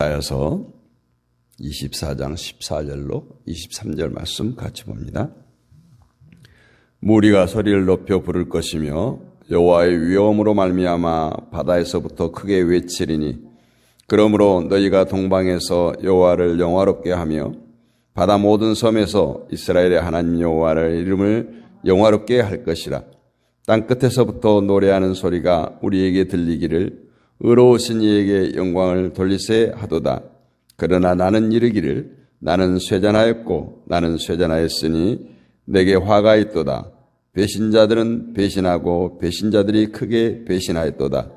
이사야서 24장 14절로 23절 말씀 같이 봅니다. 무리가 소리를 높여 부를 것이며 여호와의 위엄으로 말미암아 바다에서부터 크게 외치리니 그러므로 너희가 동방에서 여호와를 영화롭게 하며 바다 모든 섬에서 이스라엘의 하나님 여호와의 이름을 영화롭게 할 것이라. 땅 끝에서부터 노래하는 소리가 우리에게 들리기를 의로우신 이에게 영광을 돌리세 하도다. 그러나 나는 이르기를 나는 쇠잔하였고 나는 쇠잔하였으니 내게 화가 있도다. 배신자들은 배신하고 배신자들이 크게 배신하였도다.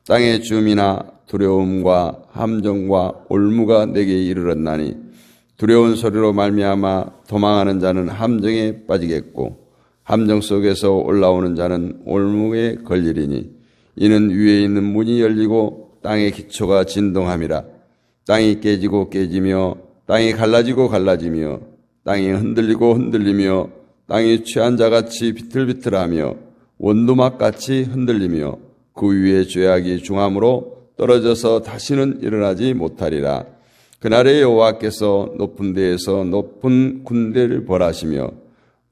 땅의 주민아 두려움과 함정과 올무가 내게 이르렀나니 두려운 소리로 말미암아 도망하는 자는 함정에 빠지겠고 함정 속에서 올라오는 자는 올무에 걸리리니 이는 위에 있는 문이 열리고 땅의 기초가 진동함이라. 땅이 깨지고 깨지며 땅이 갈라지고 갈라지며 땅이 흔들리고 흔들리며 땅이 취한 자같이 비틀비틀하며 원두막같이 흔들리며 그 위에 죄악이 중함으로 떨어져서 다시는 일어나지 못하리라. 그날에 여호와께서 높은 데에서 높은 군대를 벌하시며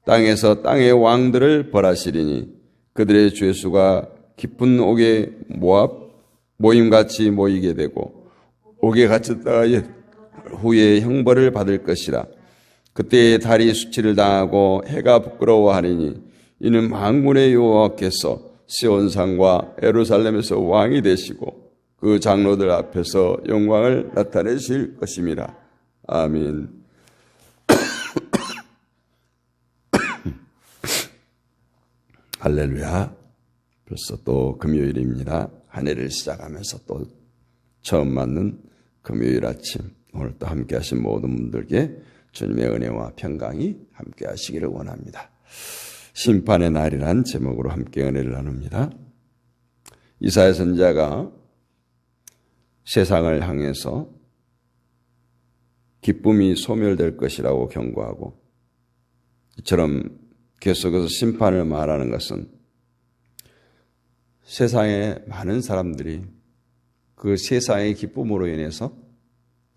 땅에서 땅의 왕들을 벌하시리니 그들의 죄수가 깊은 옥에 모임같이 모이게 되고 옥에 갇혔다가 후에 형벌을 받을 것이라. 그때의 달이 수치를 당하고 해가 부끄러워하리니 이는 만군의 여호와께서 시온산과 예루살렘에서 왕이 되시고 그 장로들 앞에서 영광을 나타내실 것임이라. 아멘. 할렐루야. 벌써 또 금요일입니다. 한 해를 시작하면서 또 처음 맞는 금요일 아침, 오늘 또 함께 하신 모든 분들께 주님의 은혜와 평강이 함께 하시기를 원합니다. 심판의 날이란 제목으로 함께 은혜를 나눕니다. 이사야 선지자가 세상을 향해서 기쁨이 소멸될 것이라고 경고하고 이처럼 계속해서 심판을 말하는 것은 세상에 많은 사람들이 그 세상의 기쁨으로 인해서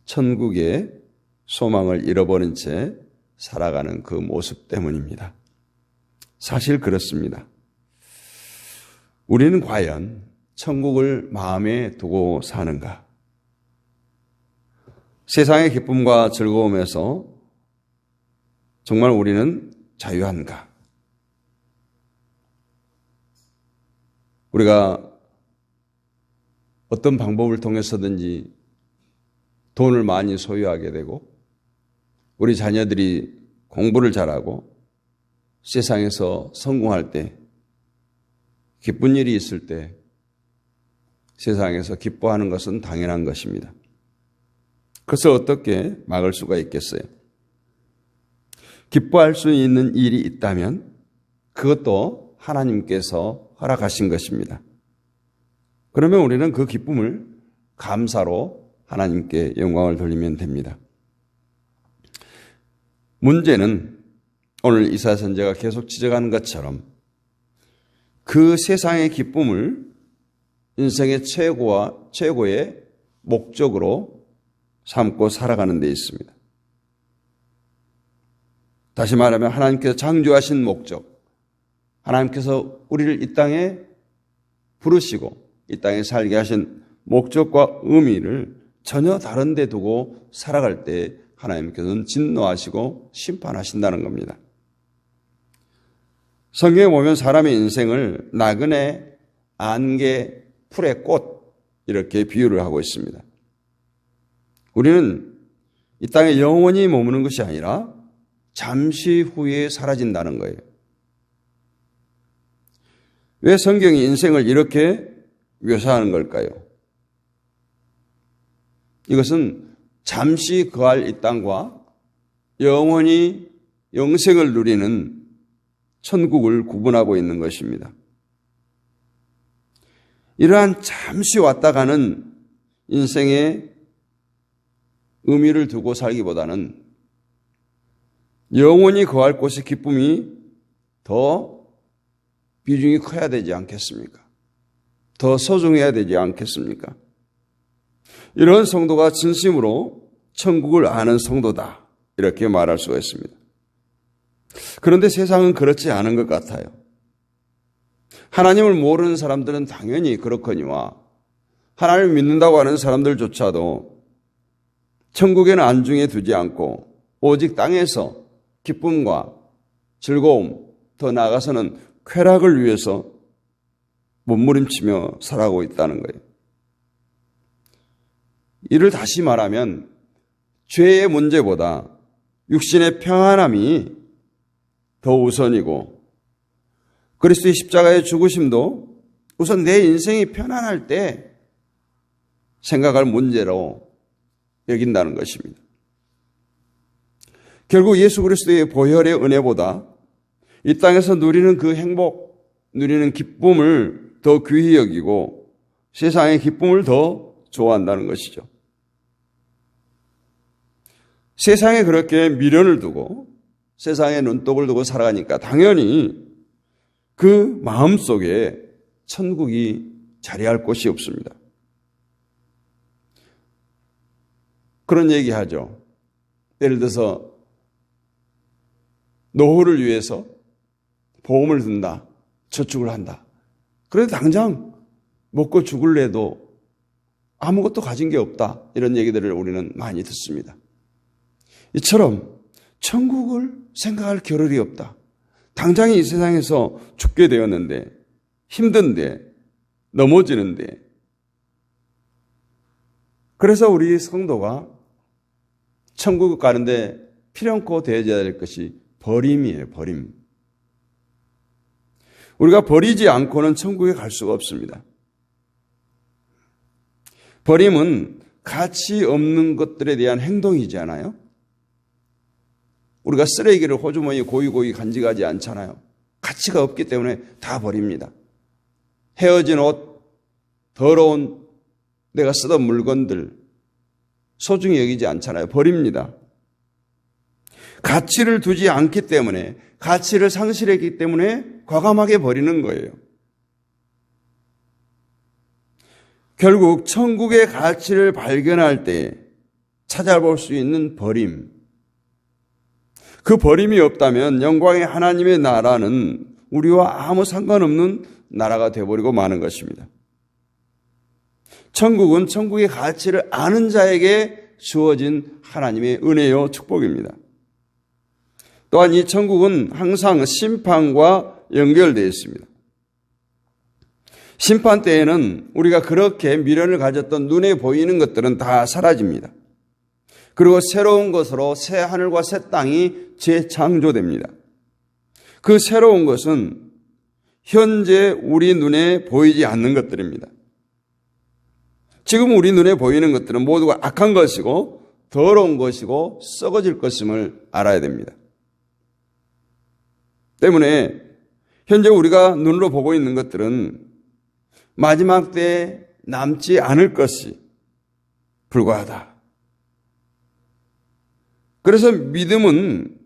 천국의 소망을 잃어버린 채 살아가는 그 모습 때문입니다. 사실 그렇습니다. 우리는 과연 천국을 마음에 두고 사는가? 세상의 기쁨과 즐거움에서 정말 우리는 자유한가? 우리가 어떤 방법을 통해서든지 돈을 많이 소유하게 되고 우리 자녀들이 공부를 잘하고 세상에서 성공할 때 기쁜 일이 있을 때 세상에서 기뻐하는 것은 당연한 것입니다. 그것을 어떻게 막을 수가 있겠어요? 기뻐할 수 있는 일이 있다면 그것도 하나님께서 허락하신 것입니다. 그러면 우리는 그 기쁨을 감사로 하나님께 영광을 돌리면 됩니다. 문제는 오늘 이사야 선지자가 계속 지적하는 것처럼 그 세상의 기쁨을 인생의 최고의 목적으로 삼고 살아가는 데 있습니다. 다시 말하면 하나님께서 창조하신 목적, 하나님께서 우리를 이 땅에 부르시고 이 땅에 살게 하신 목적과 의미를 전혀 다른 데 두고 살아갈 때 하나님께서는 진노하시고 심판하신다는 겁니다. 성경에 보면 사람의 인생을 나그네, 안개, 풀의 꽃 이렇게 비유를 하고 있습니다. 우리는 이 땅에 영원히 머무는 것이 아니라 잠시 후에 사라진다는 거예요. 왜 성경이 인생을 이렇게 묘사하는 걸까요? 이것은 잠시 거할 이 땅과 영원히 영생을 누리는 천국을 구분하고 있는 것입니다. 이러한 잠시 왔다 가는 인생의 의미를 두고 살기보다는 영원히 거할 곳의 기쁨이 더 비중이 커야 되지 않겠습니까? 더 소중해야 되지 않겠습니까? 이런 성도가 진심으로 천국을 아는 성도다, 이렇게 말할 수가 있습니다. 그런데 세상은 그렇지 않은 것 같아요. 하나님을 모르는 사람들은 당연히 그렇거니와 하나님을 믿는다고 하는 사람들조차도 천국에는 안중에 두지 않고 오직 땅에서 기쁨과 즐거움, 더 나아가서는 쾌락을 위해서 몸부림치며 살아가고 있다는 거예요. 이를 다시 말하면 죄의 문제보다 육신의 평안함이 더 우선이고, 그리스도의 십자가의 죽으심도 우선 내 인생이 편안할 때 생각할 문제로 여긴다는 것입니다. 결국 예수 그리스도의 보혈의 은혜보다 이 땅에서 누리는 그 행복, 누리는 기쁨을 더 귀히 여기고 세상의 기쁨을 더 좋아한다는 것이죠. 세상에 그렇게 미련을 두고 세상에 눈독을 두고 살아가니까 당연히 그 마음속에 천국이 자리할 곳이 없습니다. 그런 얘기하죠. 예를 들어서 노후를 위해서 보험을 든다, 저축을 한다. 그래도 당장 먹고 죽을래도 아무것도 가진 게 없다, 이런 얘기들을 우리는 많이 듣습니다. 이처럼 천국을 생각할 겨를이 없다. 당장 이 세상에서 죽게 되었는데, 힘든데, 넘어지는데, 그래서 우리 성도가 천국 가는데 필연코 되어야 될 것이 버림이에요. 버림. 우리가 버리지 않고는 천국에 갈 수가 없습니다. 버림은 가치 없는 것들에 대한 행동이잖아요. 우리가 쓰레기를 호주머니에 고이고이 간직하지 않잖아요. 가치가 없기 때문에 다 버립니다. 헤어진 옷, 더러운 내가 쓰던 물건들 소중히 여기지 않잖아요. 버립니다. 가치를 두지 않기 때문에, 가치를 상실했기 때문에 과감하게 버리는 거예요. 결국 천국의 가치를 발견할 때 찾아볼 수 있는 버림, 그 버림이 없다면 영광의 하나님의 나라는 우리와 아무 상관없는 나라가 되어버리고 마는 것입니다. 천국은 천국의 가치를 아는 자에게 주어진 하나님의 은혜요 축복입니다. 또한 이 천국은 항상 심판과 연결되어 있습니다. 심판 때에는 우리가 그렇게 미련을 가졌던 눈에 보이는 것들은 다 사라집니다. 그리고 새로운 것으로 새 하늘과 새 땅이 재창조됩니다. 그 새로운 것은 현재 우리 눈에 보이지 않는 것들입니다. 지금 우리 눈에 보이는 것들은 모두가 악한 것이고 더러운 것이고 썩어질 것임을 알아야 됩니다. 때문에 현재 우리가 눈으로 보고 있는 것들은 마지막 때에 남지 않을 것이 불과하다. 그래서 믿음은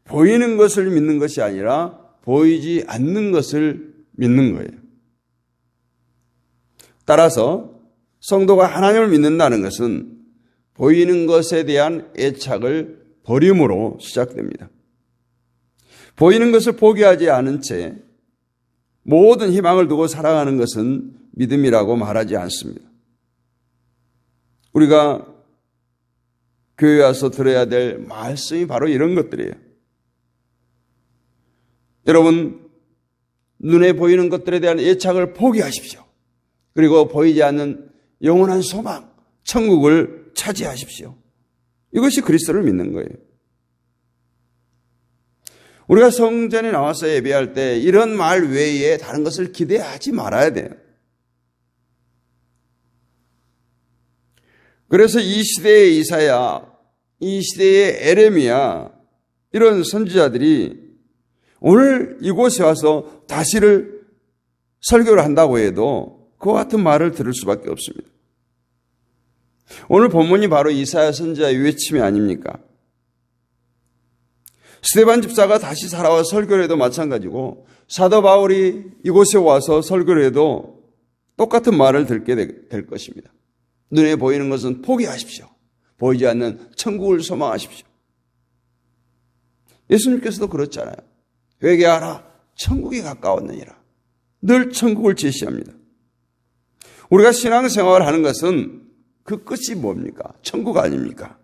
보이는 것을 믿는 것이 아니라 보이지 않는 것을 믿는 거예요. 따라서 성도가 하나님을 믿는다는 것은 보이는 것에 대한 애착을 버림으로 시작됩니다. 보이는 것을 포기하지 않은 채 모든 희망을 두고 살아가는 것은 믿음이라고 말하지 않습니다. 우리가 교회에 와서 들어야 될 말씀이 바로 이런 것들이에요. 여러분, 눈에 보이는 것들에 대한 애착을 포기하십시오. 그리고 보이지 않는 영원한 소망, 천국을 차지하십시오. 이것이 그리스도를 믿는 거예요. 우리가 성전에 나와서 예배할 때 이런 말 외에 다른 것을 기대하지 말아야 돼요. 그래서 이 시대의 이사야, 이 시대의 에레미야, 이런 선지자들이 오늘 이곳에 와서 다시를 설교를 한다고 해도 그와 같은 말을 들을 수밖에 없습니다. 오늘 본문이 바로 이사야 선지자의 외침이 아닙니까? 스데반 집사가 다시 살아와 설교를 해도 마찬가지고 사도 바울이 이곳에 와서 설교를 해도 똑같은 말을 듣게 될 것입니다. 눈에 보이는 것은 포기하십시오. 보이지 않는 천국을 소망하십시오. 예수님께서도 그렇잖아요. 회개하라. 천국이 가까웠느니라. 늘 천국을 제시합니다. 우리가 신앙생활을 하는 것은 그 끝이 뭡니까? 천국 아닙니까?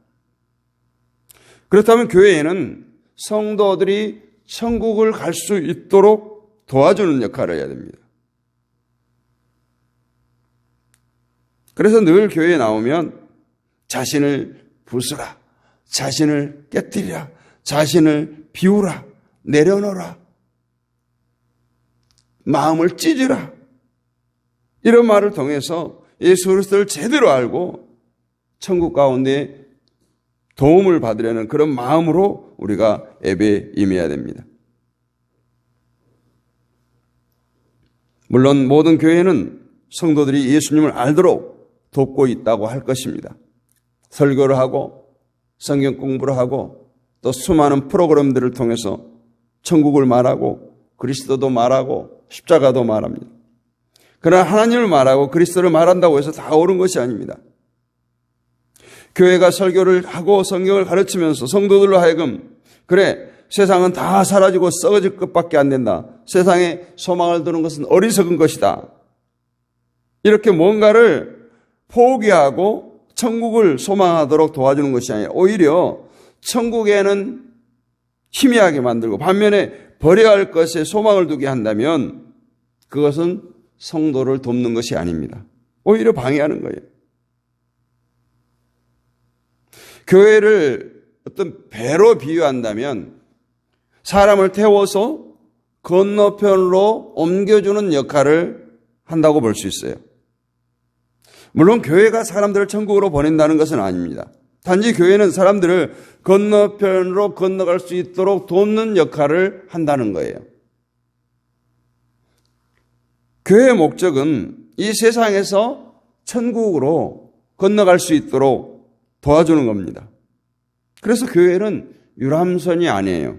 그렇다면 교회에는 성도들이 천국을 갈 수 있도록 도와주는 역할을 해야 됩니다. 그래서 늘 교회에 나오면 자신을 부수라, 자신을 깨뜨리라, 자신을 비우라, 내려놓으라, 마음을 찢으라, 이런 말을 통해서 예수 그리스도를 제대로 알고 천국 가운데 도움을 받으려는 그런 마음으로 우리가 예배에 임해야 됩니다. 물론 모든 교회는 성도들이 예수님을 알도록 돕고 있다고 할 것입니다. 설교를 하고 성경 공부를 하고 또 수많은 프로그램들을 통해서 천국을 말하고 그리스도도 말하고 십자가도 말합니다. 그러나 하나님을 말하고 그리스도를 말한다고 해서 다 옳은 것이 아닙니다. 교회가 설교를 하고 성경을 가르치면서 성도들로 하여금 그래 세상은 다 사라지고 썩어질 것밖에 안 된다. 세상에 소망을 두는 것은 어리석은 것이다. 이렇게 뭔가를 포기하고 천국을 소망하도록 도와주는 것이 아니라 오히려 천국에는 희미하게 만들고 반면에 버려야 할 것에 소망을 두게 한다면 그것은 성도를 돕는 것이 아닙니다. 오히려 방해하는 거예요. 교회를 어떤 배로 비유한다면 사람을 태워서 건너편으로 옮겨주는 역할을 한다고 볼 수 있어요. 물론 교회가 사람들을 천국으로 보낸다는 것은 아닙니다. 단지 교회는 사람들을 건너편으로 건너갈 수 있도록 돕는 역할을 한다는 거예요. 교회의 목적은 이 세상에서 천국으로 건너갈 수 있도록 도와주는 겁니다. 그래서 교회는 유람선이 아니에요.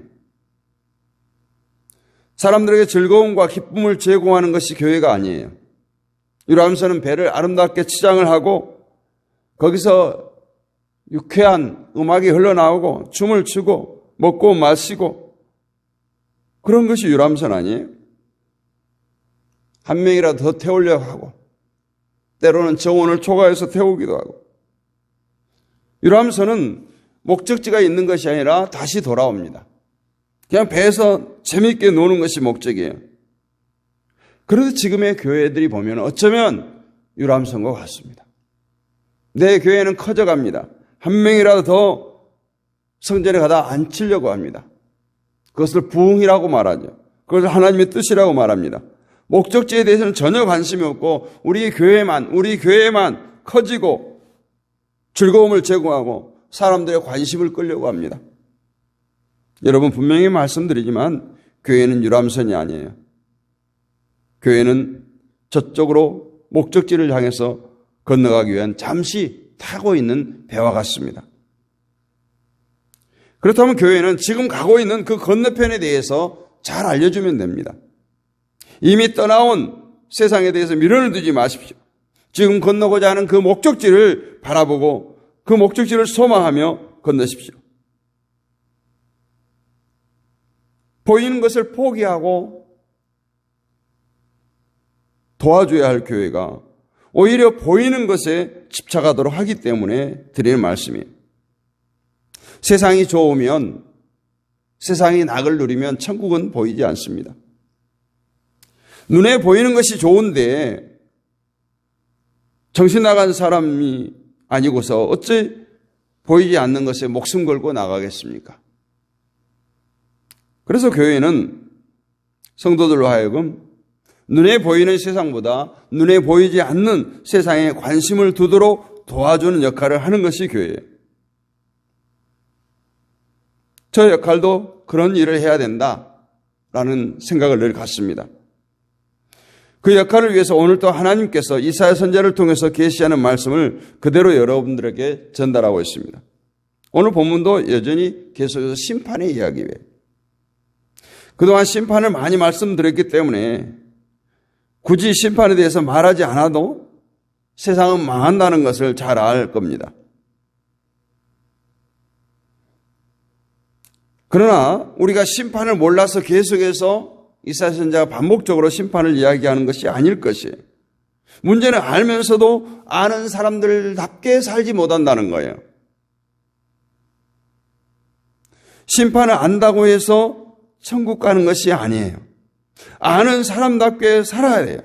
사람들에게 즐거움과 기쁨을 제공하는 것이 교회가 아니에요. 유람선은 배를 아름답게 치장을 하고 거기서 유쾌한 음악이 흘러나오고 춤을 추고 먹고 마시고 그런 것이 유람선 아니에요? 한 명이라도 더 태우려고 하고 때로는 정원을 초과해서 태우기도 하고 유람선은 목적지가 있는 것이 아니라 다시 돌아옵니다. 그냥 배에서 재미있게 노는 것이 목적이에요. 그래도 지금의 교회들이 보면 어쩌면 유람선과 같습니다. 내 교회는 커져갑니다. 한 명이라도 더 성전에 가다 앉히려고 합니다. 그것을 부흥이라고 말하죠. 그것을 하나님의 뜻이라고 말합니다. 목적지에 대해서는 전혀 관심이 없고 우리 교회만 커지고 즐거움을 제공하고 사람들의 관심을 끌려고 합니다. 여러분 분명히 말씀드리지만 교회는 유람선이 아니에요. 교회는 저쪽으로 목적지를 향해서 건너가기 위한 잠시 타고 있는 배와 같습니다. 그렇다면 교회는 지금 가고 있는 그 건너편에 대해서 잘 알려주면 됩니다. 이미 떠나온 세상에 대해서 미련을 두지 마십시오. 지금 건너고자 하는 그 목적지를 바라보고 그 목적지를 소망하며 건너십시오. 보이는 것을 포기하고 도와줘야 할 교회가 오히려 보이는 것에 집착하도록 하기 때문에 드리는 말씀이에요. 세상이 좋으면 세상이 낙을 누리면 천국은 보이지 않습니다. 눈에 보이는 것이 좋은데 정신 나간 사람이 아니고서 어째 보이지 않는 것에 목숨 걸고 나가겠습니까? 그래서 교회는 성도들로 하여금 눈에 보이는 세상보다 눈에 보이지 않는 세상에 관심을 두도록 도와주는 역할을 하는 것이 교회예요. 저 역할도 그런 일을 해야 된다라는 생각을 늘 갖습니다. 그 역할을 위해서 오늘 또 하나님께서 이사야 선지자를 통해서 계시하는 말씀을 그대로 여러분들에게 전달하고 있습니다. 오늘 본문도 여전히 계속해서 심판의 이야기예요. 그동안 심판을 많이 말씀드렸기 때문에 굳이 심판에 대해서 말하지 않아도 세상은 망한다는 것을 잘 알 겁니다. 그러나 우리가 심판을 몰라서 계속해서 이사야 선지자가 반복적으로 심판을 이야기하는 것이 아닐 것이에요. 문제는 알면서도 아는 사람들답게 살지 못한다는 거예요. 심판을 안다고 해서 천국 가는 것이 아니에요. 아는 사람답게 살아야 돼요.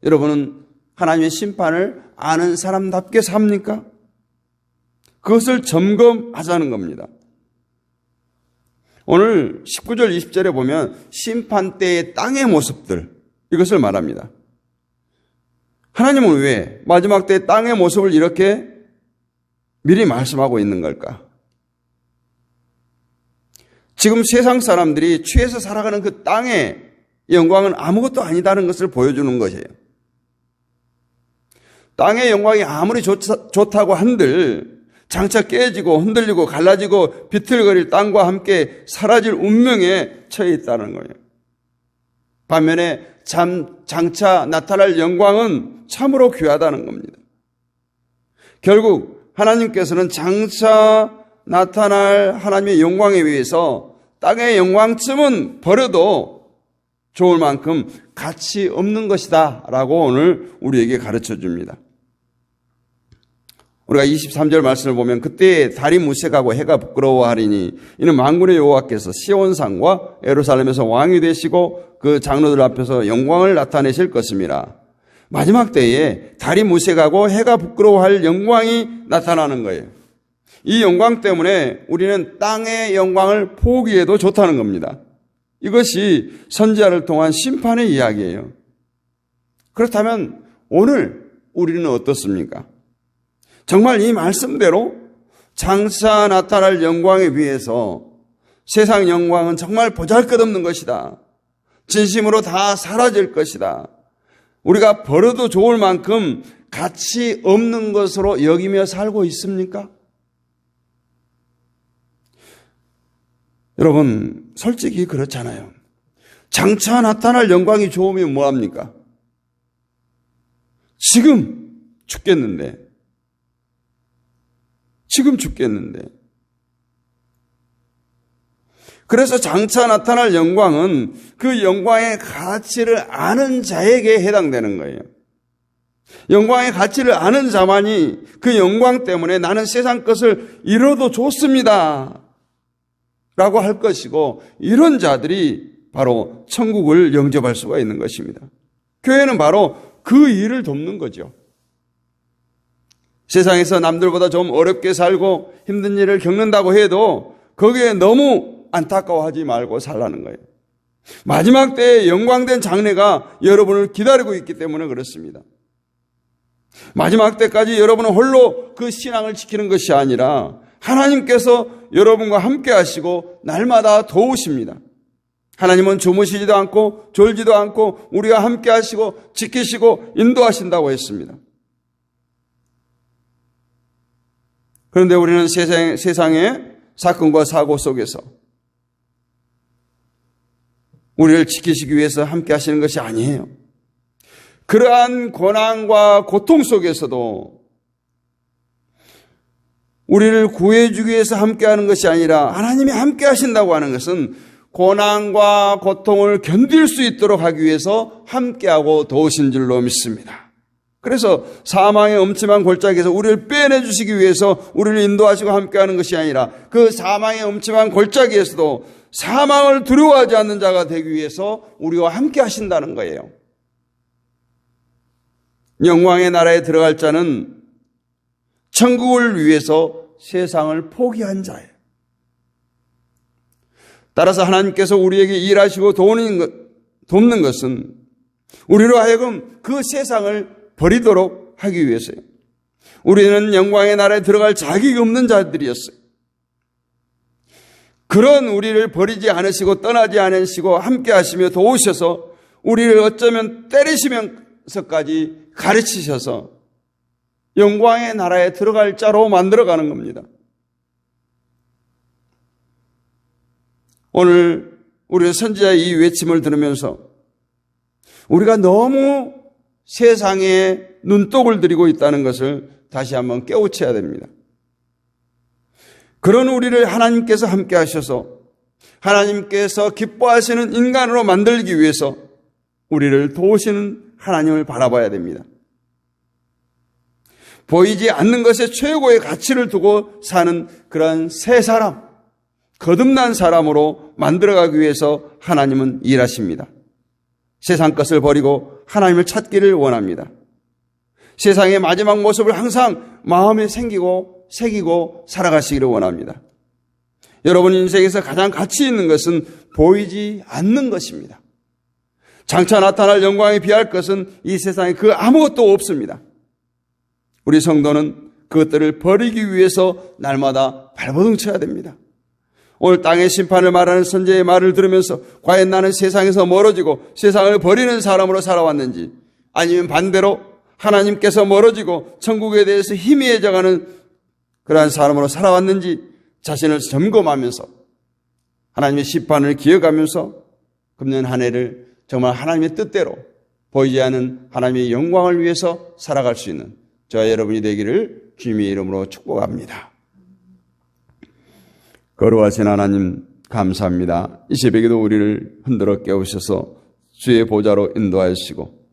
여러분은 하나님의 심판을 아는 사람답게 삽니까? 그것을 점검하자는 겁니다. 오늘 19절 20절에 보면 심판 때의 땅의 모습들, 이것을 말합니다. 하나님은 왜 마지막 때의 땅의 모습을 이렇게 미리 말씀하고 있는 걸까? 지금 세상 사람들이 취해서 살아가는 그 땅의 영광은 아무것도 아니다는 것을 보여주는 것이에요. 땅의 영광이 아무리 좋다고 한들 장차 깨지고 흔들리고 갈라지고 비틀거릴 땅과 함께 사라질 운명에 처해 있다는 거예요. 반면에 장차 나타날 영광은 참으로 귀하다는 겁니다. 결국 하나님께서는 장차 나타날 하나님의 영광에 비해서 땅의 영광쯤은 버려도 좋을 만큼 가치 없는 것이다 라고 오늘 우리에게 가르쳐 줍니다. 우리가 23절 말씀을 보면 그때 달이 무색하고 해가 부끄러워하리니 이는 만군의 여호와께서 시온산과 예루살렘에서 왕이 되시고 그 장로들 앞에서 영광을 나타내실 것입니다. 마지막 때에 달이 무색하고 해가 부끄러워할 영광이 나타나는 거예요. 이 영광 때문에 우리는 땅의 영광을 포기해도 좋다는 겁니다. 이것이 선지자를 통한 심판의 이야기예요. 그렇다면 오늘 우리는 어떻습니까? 정말 이 말씀대로 장차 나타날 영광에 비해서 세상 영광은 정말 보잘것없는 것이다. 진심으로 다 사라질 것이다. 우리가 버려도 좋을 만큼 가치 없는 것으로 여기며 살고 있습니까? 여러분, 솔직히 그렇잖아요. 장차 나타날 영광이 좋으면 뭐합니까? 지금 죽겠는데. 그래서 장차 나타날 영광은 그 영광의 가치를 아는 자에게 해당되는 거예요. 영광의 가치를 아는 자만이 그 영광 때문에 나는 세상 것을 잃어도 좋습니다 라고 할 것이고, 이런 자들이 바로 천국을 영접할 수가 있는 것입니다. 교회는 바로 그 일을 돕는 거죠. 세상에서 남들보다 좀 어렵게 살고 힘든 일을 겪는다고 해도 거기에 너무 안타까워하지 말고 살라는 거예요. 마지막 때에 영광된 장래가 여러분을 기다리고 있기 때문에 그렇습니다. 마지막 때까지 여러분은 홀로 그 신앙을 지키는 것이 아니라 하나님께서 여러분과 함께 하시고 날마다 도우십니다. 하나님은 주무시지도 않고 졸지도 않고 우리와 함께 하시고 지키시고 인도하신다고 했습니다. 그런데 우리는 세상의 사건과 사고 속에서 우리를 지키시기 위해서 함께 하시는 것이 아니에요. 그러한 고난과 고통 속에서도 우리를 구해주기 위해서 함께하는 것이 아니라 하나님이 함께 하신다고 하는 것은 고난과 고통을 견딜 수 있도록 하기 위해서 함께하고 도우신 줄로 믿습니다. 그래서 사망의 엄침한 골짜기에서 우리를 빼내주시기 위해서 우리를 인도하시고 함께하는 것이 아니라 그 사망의 엄침한 골짜기에서도 사망을 두려워하지 않는 자가 되기 위해서 우리와 함께 하신다는 거예요. 영광의 나라에 들어갈 자는 천국을 위해서 세상을 포기한 자예요. 따라서 하나님께서 우리에게 일하시고 돕는 것은 우리로 하여금 그 세상을 버리도록 하기 위해서요. 우리는 영광의 나라에 들어갈 자격이 없는 자들이었어요. 그런 우리를 버리지 않으시고 떠나지 않으시고 함께 하시며 도우셔서 우리를 어쩌면 때리시면서까지 가르치셔서 영광의 나라에 들어갈 자로 만들어가는 겁니다. 오늘 우리 선지자의 이 외침을 들으면서 우리가 너무 세상에 눈독을 들이고 있다는 것을 다시 한번 깨우쳐야 됩니다. 그런 우리를 하나님께서 함께 하셔서 하나님께서 기뻐하시는 인간으로 만들기 위해서 우리를 도우시는 하나님을 바라봐야 됩니다. 보이지 않는 것에 최고의 가치를 두고 사는 그런 새 사람, 거듭난 사람으로 만들어가기 위해서 하나님은 일하십니다. 세상 것을 버리고 하나님을 찾기를 원합니다. 세상의 마지막 모습을 항상 마음에 새기고 살아가시기를 원합니다. 여러분 인생에서 가장 가치 있는 것은 보이지 않는 것입니다. 장차 나타날 영광에 비할 것은 이 세상에 그 아무것도 없습니다. 우리 성도는 그것들을 버리기 위해서 날마다 발버둥쳐야 됩니다. 오늘 땅의 심판을 말하는 선지자의 말을 들으면서 과연 나는 세상에서 멀어지고 세상을 버리는 사람으로 살아왔는지, 아니면 반대로 하나님께서 멀어지고 천국에 대해서 희미해져가는 그러한 사람으로 살아왔는지 자신을 점검하면서 하나님의 심판을 기억하면서 금년 한 해를 정말 하나님의 뜻대로 보이지 않는 하나님의 영광을 위해서 살아갈 수 있는 저와 여러분이 되기를 주님의 이름으로 축복합니다. 거룩하신 하나님 감사합니다. 이 새벽에도 우리를 흔들어 깨우셔서 주의 보좌로 인도하시고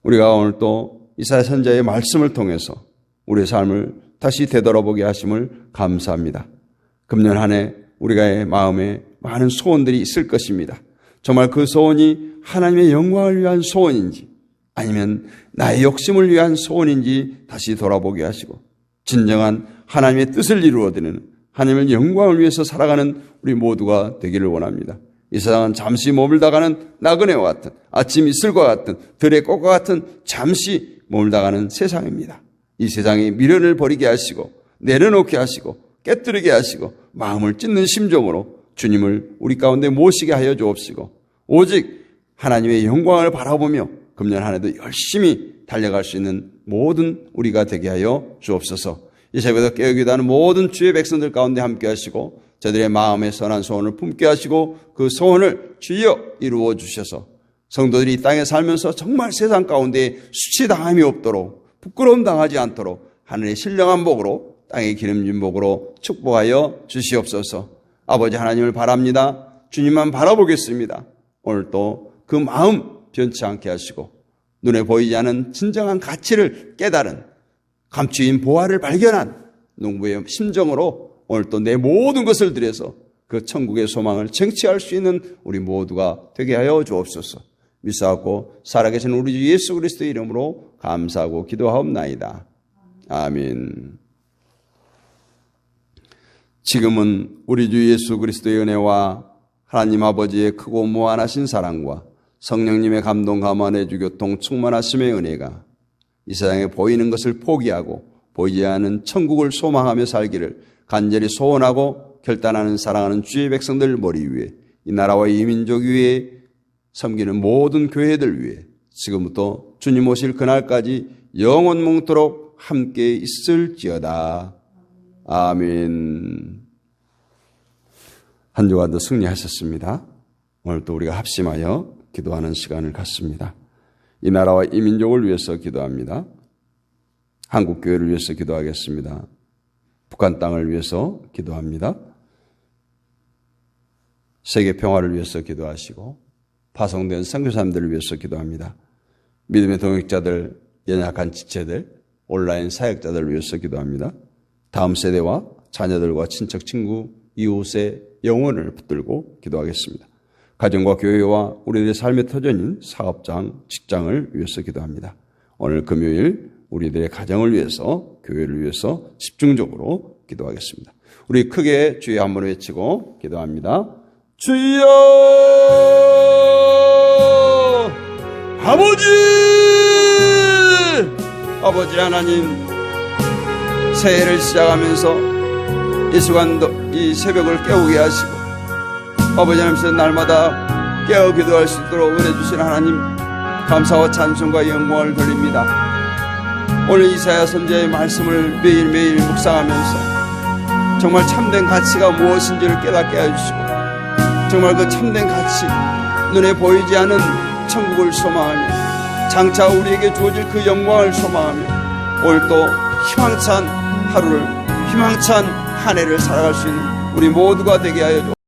우리가 오늘 또 이사야 선지자의 말씀을 통해서 우리의 삶을 다시 되돌아보게 하심을 감사합니다. 금년 한 해 우리가 마음에 많은 소원들이 있을 것입니다. 정말 그 소원이 하나님의 영광을 위한 소원인지 아니면 나의 욕심을 위한 소원인지 다시 돌아보게 하시고 진정한 하나님의 뜻을 이루어드리는 하나님의 영광을 위해서 살아가는 우리 모두가 되기를 원합니다. 이 세상은 잠시 머물다가는 나그네와 같은, 아침 이슬과 같은, 들의 꽃과 같은 잠시 머물다가는 세상입니다. 이 세상에 미련을 버리게 하시고 내려놓게 하시고 깨뜨리게 하시고 마음을 찢는 심정으로 주님을 우리 가운데 모시게 하여 주옵시고 오직 하나님의 영광을 바라보며 금년 한 해도 열심히 달려갈 수 있는 모든 우리가 되게 하여 주옵소서. 이 새벽에 깨어기도하는 모든 주의 백성들 가운데 함께 하시고 저들의 마음에 선한 소원을 품게 하시고 그 소원을 주여 이루어 주셔서 성도들이 이 땅에 살면서 정말 세상 가운데 수치당함이 없도록 부끄러움 당하지 않도록 하늘의 신령한 복으로 땅의 기름진 복으로 축복하여 주시옵소서. 아버지 하나님을 바랍니다. 주님만 바라보겠습니다. 오늘 또 그 마음 변치 않게 하시고 눈에 보이지 않은 진정한 가치를 깨달은 감추인 보화를 발견한 농부의 심정으로 오늘 또 내 모든 것을 들여서 그 천국의 소망을 쟁취할 수 있는 우리 모두가 되게 하여 주옵소서. 믿사옵고 살아계신 우리 주 예수 그리스도의 이름으로 감사하고 기도하옵나이다. 아멘. 지금은 우리 주 예수 그리스도의 은혜와 하나님 아버지의 크고 무한하신 사랑과 성령님의 감동 감화내 주교통 충만하심의 은혜가 이 세상에 보이는 것을 포기하고 보이지 않는 천국을 소망하며 살기를 간절히 소원하고 결단하는 사랑하는 주의 백성들 머리 위에 이 나라와 이 민족 위에 섬기는 모든 교회들 위해 지금부터 주님 오실 그날까지 영원 뭉토록 함께 있을지어다. 아멘. 한 주간도 승리하셨습니다. 오늘 또 우리가 합심하여 기도하는 시간을 갖습니다. 이 나라와 이 민족을 위해서 기도합니다. 한국 교회를 위해서 기도하겠습니다. 북한 땅을 위해서 기도합니다. 세계 평화를 위해서 기도하시고 파송된 선교사님들을 위해서 기도합니다. 믿음의 동역자들, 연약한 지체들, 온라인 사역자들을 위해서 기도합니다. 다음 세대와 자녀들과 친척, 친구, 이웃의 영혼을 붙들고 기도하겠습니다. 가정과 교회와 우리들의 삶의 터전인 사업장, 직장을 위해서 기도합니다. 오늘 금요일 우리들의 가정을 위해서, 교회를 위해서 집중적으로 기도하겠습니다. 우리 크게 주여 한번 외치고 기도합니다. 주여! 아버지 하나님, 새해를 시작하면서 이 시간도 이 새벽을 깨우게 하시고 아버지 하나님께서 날마다 깨어 기도할 수 있도록 은혜 주신 하나님 감사와 찬송과 영광을 돌립니다. 오늘 이사야 선지자의 말씀을 매일매일 묵상하면서 정말 참된 가치가 무엇인지를 깨닫게 해주시고 정말 그 참된 가치, 눈에 보이지 않은 천국을 소망하며 장차 우리에게 주어질 그 영광을 소망하며 오늘 또 희망찬 하루를, 희망찬 한 해를 살아갈 수 있는 우리 모두가 되게 하여 주옵소서.